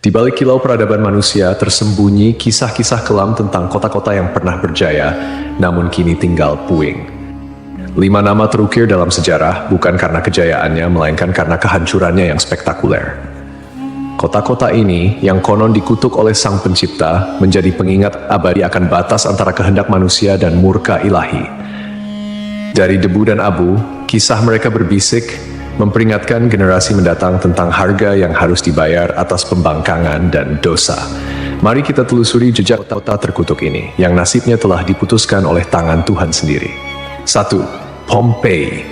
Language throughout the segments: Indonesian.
Di balik kilau peradaban manusia tersembunyi kisah-kisah kelam tentang kota-kota yang pernah berjaya, namun kini tinggal puing. 5 nama terukir dalam sejarah bukan karena kejayaannya, melainkan karena kehancurannya yang spektakuler. Kota-kota ini, yang konon dikutuk oleh Sang Pencipta, menjadi pengingat abadi akan batas antara kehendak manusia dan murka ilahi. Dari debu dan abu, kisah mereka berbisik, memperingatkan generasi mendatang tentang harga yang harus dibayar atas pembangkangan dan dosa. Mari kita telusuri jejak kota terkutuk ini, yang nasibnya telah diputuskan oleh tangan Tuhan sendiri. 1. Pompei.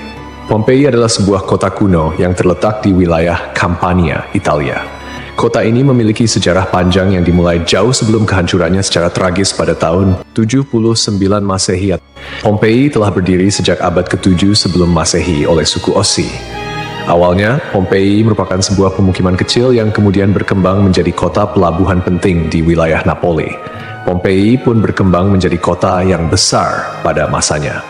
Pompei adalah sebuah kota kuno yang terletak di wilayah Campania, Italia. Kota ini memiliki sejarah panjang yang dimulai jauh sebelum kehancurannya secara tragis pada tahun 79 Masehi. Pompei telah berdiri sejak abad ke-7 sebelum Masehi oleh suku Ossi. Awalnya, Pompei merupakan sebuah pemukiman kecil yang kemudian berkembang menjadi kota pelabuhan penting di wilayah Napoli. Pompei pun berkembang menjadi kota yang besar pada masanya.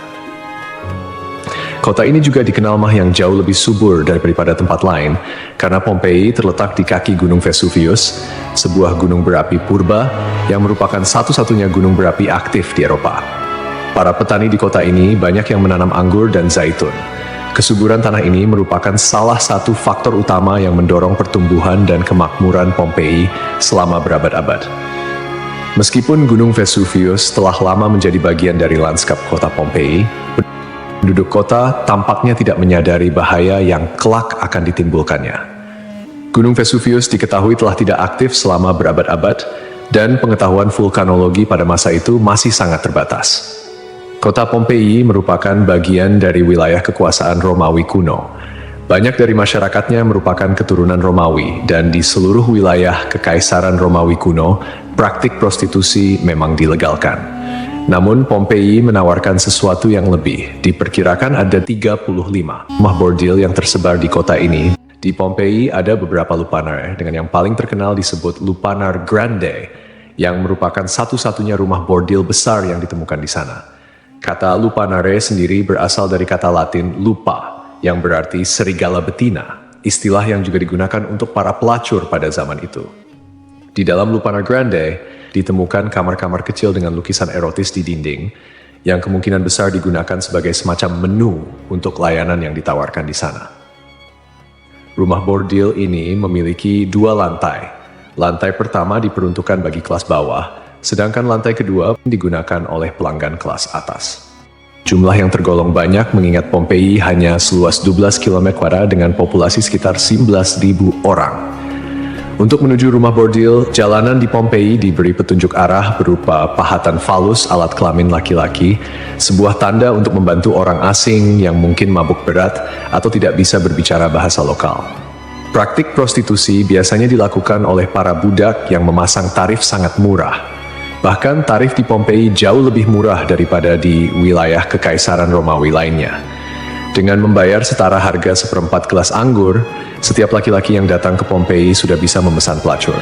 Kota ini juga dikenal yang jauh lebih subur daripada tempat lain, karena Pompei terletak di kaki Gunung Vesuvius, sebuah gunung berapi purba yang merupakan satu-satunya gunung berapi aktif di Eropa. Para petani di kota ini banyak yang menanam anggur dan zaitun. Kesuburan tanah ini merupakan salah satu faktor utama yang mendorong pertumbuhan dan kemakmuran Pompei selama berabad-abad. Meskipun Gunung Vesuvius telah lama menjadi bagian dari lanskap kota Pompei, penduduk kota tampaknya tidak menyadari bahaya yang kelak akan ditimbulkannya. Gunung Vesuvius diketahui telah tidak aktif selama berabad-abad, dan pengetahuan vulkanologi pada masa itu masih sangat terbatas. Kota Pompei merupakan bagian dari wilayah kekuasaan Romawi kuno. Banyak dari masyarakatnya merupakan keturunan Romawi, dan di seluruh wilayah Kekaisaran Romawi kuno, praktik prostitusi memang dilegalkan. Namun Pompei menawarkan sesuatu yang lebih. Diperkirakan ada 35 rumah bordil yang tersebar di kota ini. Di Pompei ada beberapa lupanar, dengan yang paling terkenal disebut Lupanar Grande, yang merupakan satu-satunya rumah bordil besar yang ditemukan di sana. Kata lupanare sendiri berasal dari kata Latin lupa, yang berarti serigala betina, istilah yang juga digunakan untuk para pelacur pada zaman itu. Di dalam Lupanar Grande, ditemukan kamar-kamar kecil dengan lukisan erotis di dinding, yang kemungkinan besar digunakan sebagai semacam menu untuk layanan yang ditawarkan di sana. Rumah bordil ini memiliki 2 lantai. Lantai pertama diperuntukkan bagi kelas bawah, sedangkan lantai kedua digunakan oleh pelanggan kelas atas. Jumlah yang tergolong banyak mengingat Pompei hanya seluas 12 km² dengan populasi sekitar 11.000 orang. Untuk menuju rumah bordil, jalanan di Pompei diberi petunjuk arah berupa pahatan falus alat kelamin laki-laki, sebuah tanda untuk membantu orang asing yang mungkin mabuk berat atau tidak bisa berbicara bahasa lokal. Praktik prostitusi biasanya dilakukan oleh para budak yang memasang tarif sangat murah. Bahkan tarif di Pompei jauh lebih murah daripada di wilayah Kekaisaran Romawi lainnya. Dengan membayar setara harga seperempat gelas anggur, setiap laki-laki yang datang ke Pompei sudah bisa memesan pelacur.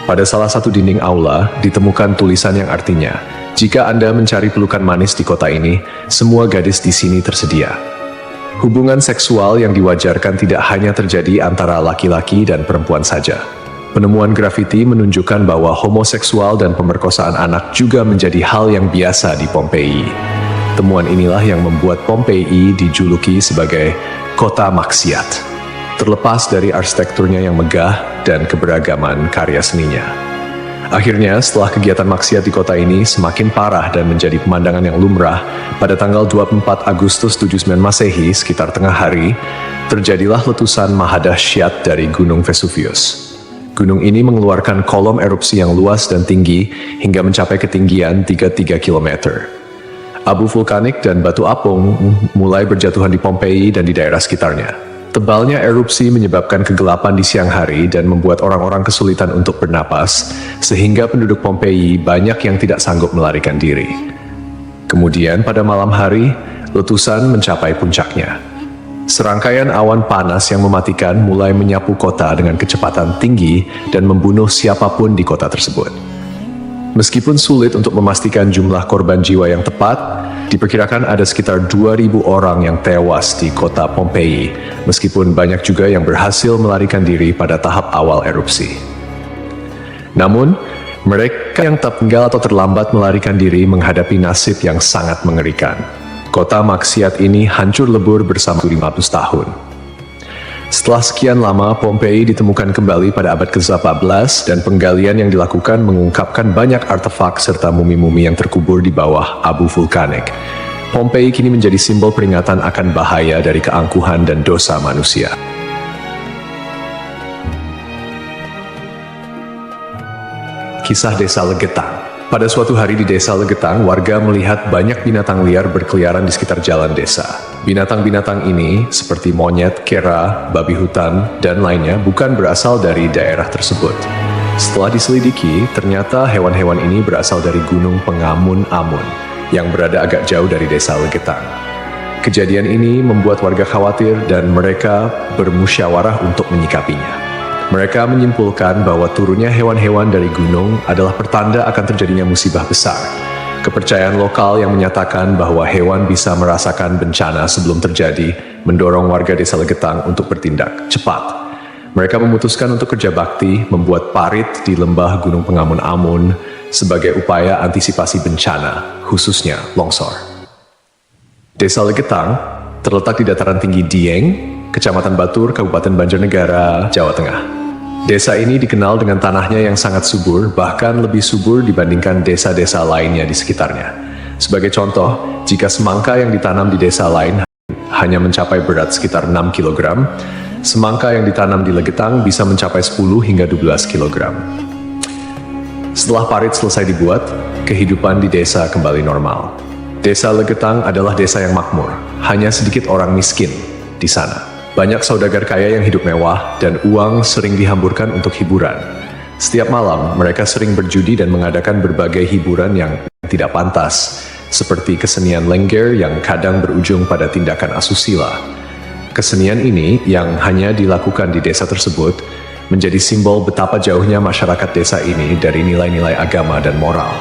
Pada salah satu dinding aula, ditemukan tulisan yang artinya, "Jika Anda mencari pelukan manis di kota ini, semua gadis di sini tersedia." Hubungan seksual yang diwajarkan tidak hanya terjadi antara laki-laki dan perempuan saja. Penemuan grafiti menunjukkan bahwa homoseksual dan pemerkosaan anak juga menjadi hal yang biasa di Pompei. Temuan inilah yang membuat Pompei dijuluki sebagai kota maksiat, terlepas dari arsitekturnya yang megah dan keberagaman karya seninya. Akhirnya, setelah kegiatan maksiat di kota ini semakin parah dan menjadi pemandangan yang lumrah, pada tanggal 24 Agustus 79 Masehi, sekitar tengah hari, terjadilah letusan mahadahsyat dari Gunung Vesuvius. Gunung ini mengeluarkan kolom erupsi yang luas dan tinggi hingga mencapai ketinggian 33 km. Abu vulkanik dan batu apung mulai berjatuhan di Pompei dan di daerah sekitarnya. Tebalnya erupsi menyebabkan kegelapan di siang hari dan membuat orang-orang kesulitan untuk bernapas, sehingga penduduk Pompei banyak yang tidak sanggup melarikan diri. Kemudian pada malam hari, letusan mencapai puncaknya. Serangkaian awan panas yang mematikan mulai menyapu kota dengan kecepatan tinggi dan membunuh siapapun di kota tersebut. Meskipun sulit untuk memastikan jumlah korban jiwa yang tepat, diperkirakan ada sekitar 2.000 orang yang tewas di kota Pompei, meskipun banyak juga yang berhasil melarikan diri pada tahap awal erupsi. Namun, mereka yang tertinggal atau terlambat melarikan diri menghadapi nasib yang sangat mengerikan. Kota maksiat ini hancur lebur bersama 500 tahun. Setelah sekian lama, Pompei ditemukan kembali pada abad ke-18 dan penggalian yang dilakukan mengungkapkan banyak artefak serta mumi-mumi yang terkubur di bawah abu vulkanik. Pompei kini menjadi simbol peringatan akan bahaya dari keangkuhan dan dosa manusia. Kisah Desa Legetang. Pada suatu hari di Desa Legetang, warga melihat banyak binatang liar berkeliaran di sekitar jalan desa. Binatang-binatang ini, seperti monyet, kera, babi hutan, dan lainnya, bukan berasal dari daerah tersebut. Setelah diselidiki, ternyata hewan-hewan ini berasal dari Gunung Pengamun-Amun, yang berada agak jauh dari Desa Legetang. Kejadian ini membuat warga khawatir dan mereka bermusyawarah untuk menyikapinya. Mereka menyimpulkan bahwa turunnya hewan-hewan dari gunung adalah pertanda akan terjadinya musibah besar. Kepercayaan lokal yang menyatakan bahwa hewan bisa merasakan bencana sebelum terjadi mendorong warga Desa Legetang untuk bertindak cepat. Mereka memutuskan untuk kerja bakti membuat parit di lembah Gunung Pengamun-Amun sebagai upaya antisipasi bencana, khususnya longsor. Desa Legetang terletak di dataran tinggi Dieng, Kecamatan Batur, Kabupaten Banjarnegara, Jawa Tengah. Desa ini dikenal dengan tanahnya yang sangat subur, bahkan lebih subur dibandingkan desa-desa lainnya di sekitarnya. Sebagai contoh, jika semangka yang ditanam di desa lain hanya mencapai berat sekitar 6 kg, semangka yang ditanam di Legetang bisa mencapai 10 hingga 12 kg. Setelah parit selesai dibuat, kehidupan di desa kembali normal. Desa Legetang adalah desa yang makmur, hanya sedikit orang miskin di sana. Banyak saudagar kaya yang hidup mewah dan uang sering dihamburkan untuk hiburan. Setiap malam, mereka sering berjudi dan mengadakan berbagai hiburan yang tidak pantas, seperti kesenian lengger yang kadang berujung pada tindakan asusila. Kesenian ini yang hanya dilakukan di desa tersebut menjadi simbol betapa jauhnya masyarakat desa ini dari nilai-nilai agama dan moral.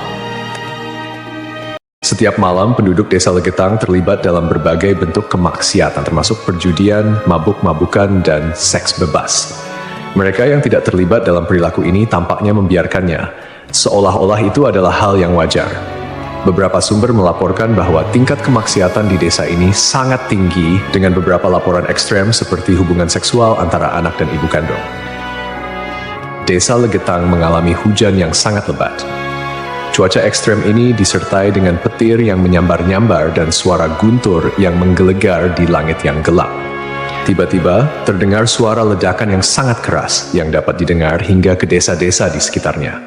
Setiap malam, penduduk Desa Legetang terlibat dalam berbagai bentuk kemaksiatan, termasuk perjudian, mabuk-mabukan, dan seks bebas. Mereka yang tidak terlibat dalam perilaku ini tampaknya membiarkannya, seolah-olah itu adalah hal yang wajar. Beberapa sumber melaporkan bahwa tingkat kemaksiatan di desa ini sangat tinggi, dengan beberapa laporan ekstrem seperti hubungan seksual antara anak dan ibu kandung. Desa Legetang mengalami hujan yang sangat lebat. Cuaca ekstrem ini disertai dengan petir yang menyambar-nyambar dan suara guntur yang menggelegar di langit yang gelap. Tiba-tiba, terdengar suara ledakan yang sangat keras yang dapat didengar hingga ke desa-desa di sekitarnya.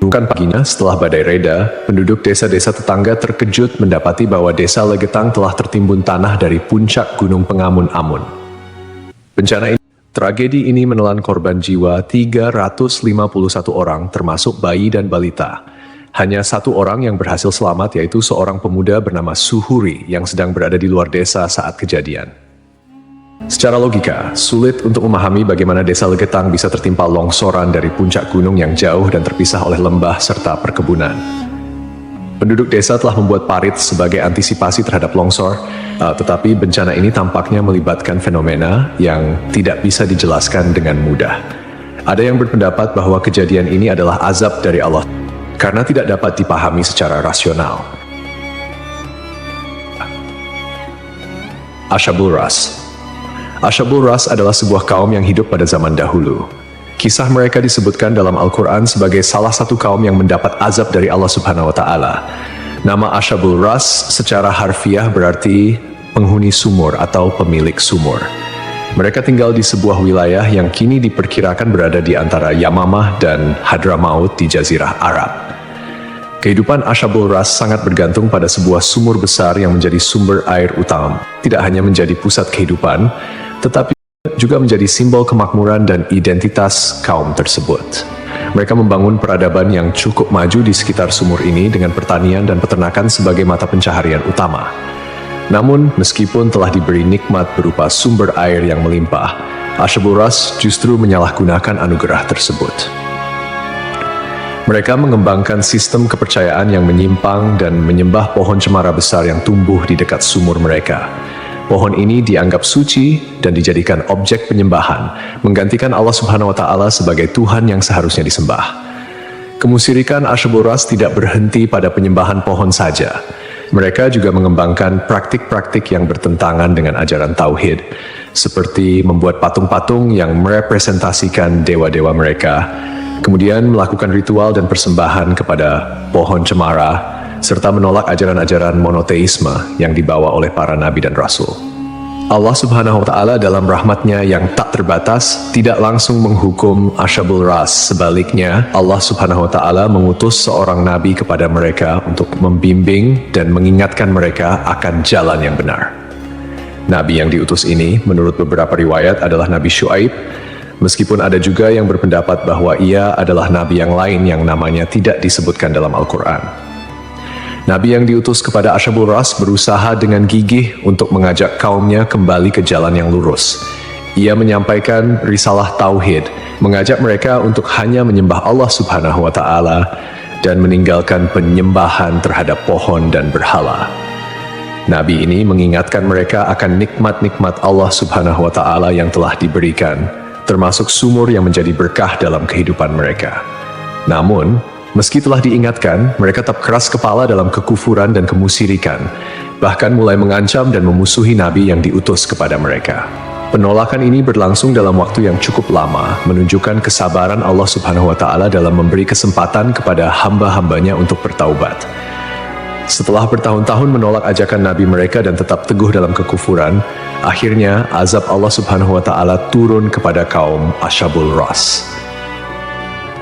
Bukan paginya, setelah badai reda, penduduk desa-desa tetangga terkejut mendapati bahwa Desa Legetang telah tertimbun tanah dari puncak Gunung Pengamun-Amun. Tragedi ini menelan korban jiwa 351 orang, termasuk bayi dan balita. Hanya satu orang yang berhasil selamat, yaitu seorang pemuda bernama Suhuri yang sedang berada di luar desa saat kejadian. Secara logika, sulit untuk memahami bagaimana Desa Legetang bisa tertimpa longsoran dari puncak gunung yang jauh dan terpisah oleh lembah serta perkebunan. Penduduk desa telah membuat parit sebagai antisipasi terhadap longsor, tetapi bencana ini tampaknya melibatkan fenomena yang tidak bisa dijelaskan dengan mudah. Ada yang berpendapat bahwa kejadian ini adalah azab dari Allah, karena tidak dapat dipahami secara rasional. Ashabul Ras. Ashabul Ras adalah sebuah kaum yang hidup pada zaman dahulu. Kisah mereka disebutkan dalam Al-Quran sebagai salah satu kaum yang mendapat azab dari Allah Subhanahu wa Ta'ala. Nama Ashabul Ras secara harfiah berarti penghuni sumur atau pemilik sumur. Mereka tinggal di sebuah wilayah yang kini diperkirakan berada di antara Yamamah dan Hadramaut di Jazirah Arab. Kehidupan Ashabul Ras sangat bergantung pada sebuah sumur besar yang menjadi sumber air utama. Tidak hanya menjadi pusat kehidupan, tetapi juga menjadi simbol kemakmuran dan identitas kaum tersebut. Mereka membangun peradaban yang cukup maju di sekitar sumur ini dengan pertanian dan peternakan sebagai mata pencaharian utama. Namun, meskipun telah diberi nikmat berupa sumber air yang melimpah, Ashabul Ras justru menyalahgunakan anugerah tersebut. Mereka mengembangkan sistem kepercayaan yang menyimpang dan menyembah pohon cemara besar yang tumbuh di dekat sumur mereka. Pohon ini dianggap suci dan dijadikan objek penyembahan, menggantikan Allah Subhanahu wa Ta'ala sebagai Tuhan yang seharusnya disembah. Kemusyrikan Asyabul Ras tidak berhenti pada penyembahan pohon saja. Mereka juga mengembangkan praktik-praktik yang bertentangan dengan ajaran tauhid, seperti membuat patung-patung yang merepresentasikan dewa-dewa mereka, kemudian melakukan ritual dan persembahan kepada pohon cemara, serta menolak ajaran-ajaran monoteisme yang dibawa oleh para nabi dan rasul. Allah Subhanahu wa Ta'ala dalam rahmatnya yang tak terbatas tidak langsung menghukum Asyabul Ras. Sebaliknya, Allah Subhanahu wa Ta'ala mengutus seorang nabi kepada mereka untuk membimbing dan mengingatkan mereka akan jalan yang benar. Nabi yang diutus ini, menurut beberapa riwayat, adalah Nabi Syuaib, meskipun ada juga yang berpendapat bahwa ia adalah nabi yang lain yang namanya tidak disebutkan dalam Al-Quran. Nabi yang diutus kepada Asyabul Ras berusaha dengan gigih untuk mengajak kaumnya kembali ke jalan yang lurus. Ia menyampaikan risalah tauhid, mengajak mereka untuk hanya menyembah Allah Subhanahu wa Ta'ala dan meninggalkan penyembahan terhadap pohon dan berhala. Nabi ini mengingatkan mereka akan nikmat-nikmat Allah Subhanahu wa Ta'ala yang telah diberikan, termasuk sumur yang menjadi berkah dalam kehidupan mereka. Namun, meski telah diingatkan, mereka tetap keras kepala dalam kekufuran dan kemusyrikan, bahkan mulai mengancam dan memusuhi Nabi yang diutus kepada mereka. Penolakan ini berlangsung dalam waktu yang cukup lama, menunjukkan kesabaran Allah Subhanahu wa Ta'ala dalam memberi kesempatan kepada hamba-hambanya untuk bertaubat. Setelah bertahun-tahun menolak ajakan Nabi mereka dan tetap teguh dalam kekufuran, akhirnya azab Allah Subhanahu wa Ta'ala turun kepada kaum Asyabul Ras.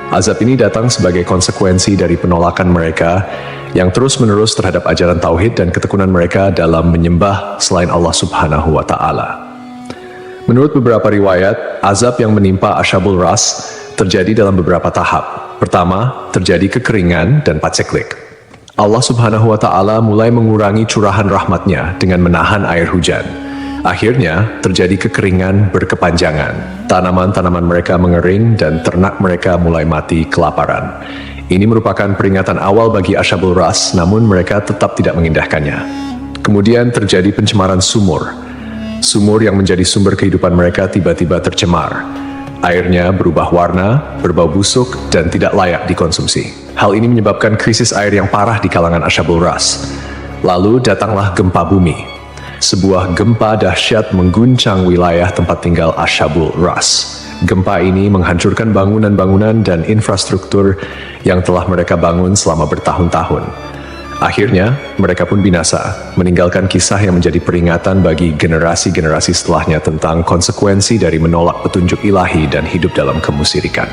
Azab ini datang sebagai konsekuensi dari penolakan mereka yang terus-menerus terhadap ajaran tauhid dan ketekunan mereka dalam menyembah selain Allah Subhanahu wa Ta'ala. Menurut beberapa riwayat, azab yang menimpa Asyabul Ras terjadi dalam beberapa tahap. Pertama, terjadi kekeringan dan paceklik. Allah Subhanahu wa Ta'ala mulai mengurangi curahan rahmatnya dengan menahan air hujan. Akhirnya, terjadi kekeringan berkepanjangan. Tanaman-tanaman mereka mengering dan ternak mereka mulai mati kelaparan. Ini merupakan peringatan awal bagi Asyabul Ras, namun mereka tetap tidak mengindahkannya. Kemudian terjadi pencemaran sumur. Sumur yang menjadi sumber kehidupan mereka tiba-tiba tercemar. Airnya berubah warna, berbau busuk, dan tidak layak dikonsumsi. Hal ini menyebabkan krisis air yang parah di kalangan Asyabul Ras. Lalu datanglah gempa bumi. Sebuah gempa dahsyat mengguncang wilayah tempat tinggal Asyabul Ras. Gempa ini menghancurkan bangunan-bangunan dan infrastruktur yang telah mereka bangun selama bertahun-tahun. Akhirnya, mereka pun binasa, meninggalkan kisah yang menjadi peringatan bagi generasi-generasi setelahnya tentang konsekuensi dari menolak petunjuk ilahi dan hidup dalam kemusyrikan.